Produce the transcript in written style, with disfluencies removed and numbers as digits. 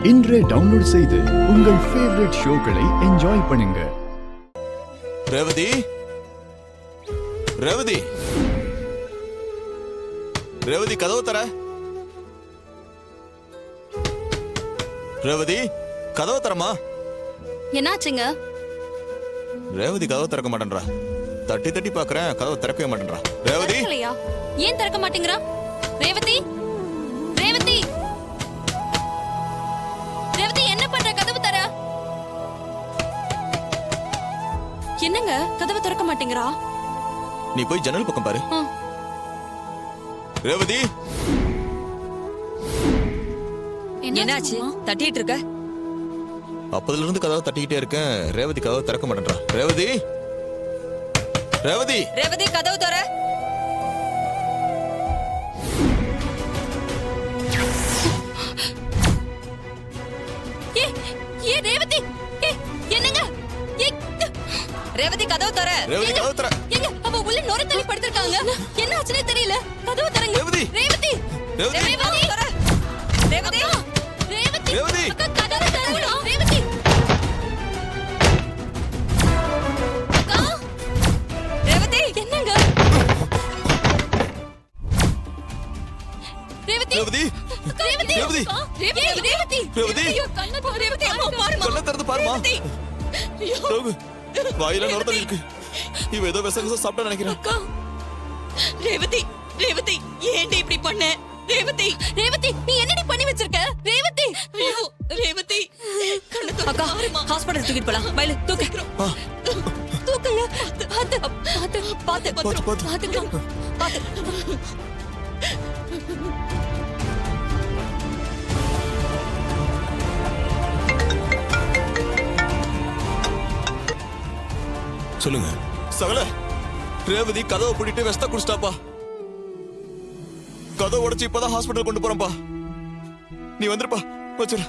இன்றே டவுன்லோட் செய்து உங்கள் ஃபேவரட் ஷோக்களை என்ஜாய் பண்ணுங்க. ரேவதி, ரேவதி, ரேவதி கதவு தர. ரேவதி கதவு தரமா. என்னாச்சுங்க? ரேவதி கதவு திறக்க மாட்டேன்றா. தட்டி தட்டி பாக்குறேன், கதவு திறக்கவே மாட்டேன்றா. ரேவதி ஏன் திறக்க மாட்டேங்கிறா? ரேவதி, ரேவதி, ரேவதி என்ன பண்ற? கதவு தர. என்னங்க கதவு திறக்க மாட்டேங்கிறா? நீ போய் ஜன்னல் பக்கம் பாரு. ரேவதி, என்னாச்சு? தட்டிட்டு இருக்க? அப்பதுல இருந்து கதவை தட்டிக்கிட்டே இருக்கேன். ரேவதி கதவை திறக்க மாட்டேன்றா. ரேவதி, ரேவதி, ரேவதி கதவு தர. ஏ ரேவதி, என்னங்க? ரேவதி கதவு தர. ரேவதி கதவு தர. எங்க அவ உள்ள நொரை தள்ளி படுத்திருக்காங்க. என்ன ஆச்சுனே தெரியல. கதவு தரங்க. ரேவதி, ரேவதி, ரேவதி, கதவு தர. ரேவதி, ரேவதி, ரேவதி, அக்கா கதவு தரங்க. ரேவதி, அக்கா, ரேவதி, என்னங்க? ரேவதி, ரேவதி, ரேவதி, ரேவதி, ரேவதி, ரேவதி, ஐயோ கண்ணு ரேவதி, அம்மா பாருமா. கண்ணை திறந்து பாருமா. ரகு, வாயில நுர தள்ளி இருக்கு. இவ ஏதோ விசகச சாப்பிட்டா நினைக்கிறேன். அக்கா. ரேவதி, ரேவதி, ஏன்டி இப்படி பண்ண? ரேவதி, ரேவதி, நீ என்னடி பண்ணி வச்சிருக்க? ரேவதி, ஐயோ, ரேவதி, கண்ணு அக்கா, ஹாஸ்பிடல் தூக்கிட்டு போலாம். பைல தூக்கு. தூக்குங்க. பாத்து பாத்து பாத்து பாத்து, பாத்து. பாத்துக்கலாம். பாத்து. சொல்லுங்க. சகல, ரேவதி கதவை பூட்டிட்டு வெஸ்டா குடிச்சிட்டாப்பா. கதவை உடைச்சு இப்பதான் ஹாஸ்பிடல் கொண்டு போறேன்ப்பா. நீ வந்துருப்பா. வச்சுரு.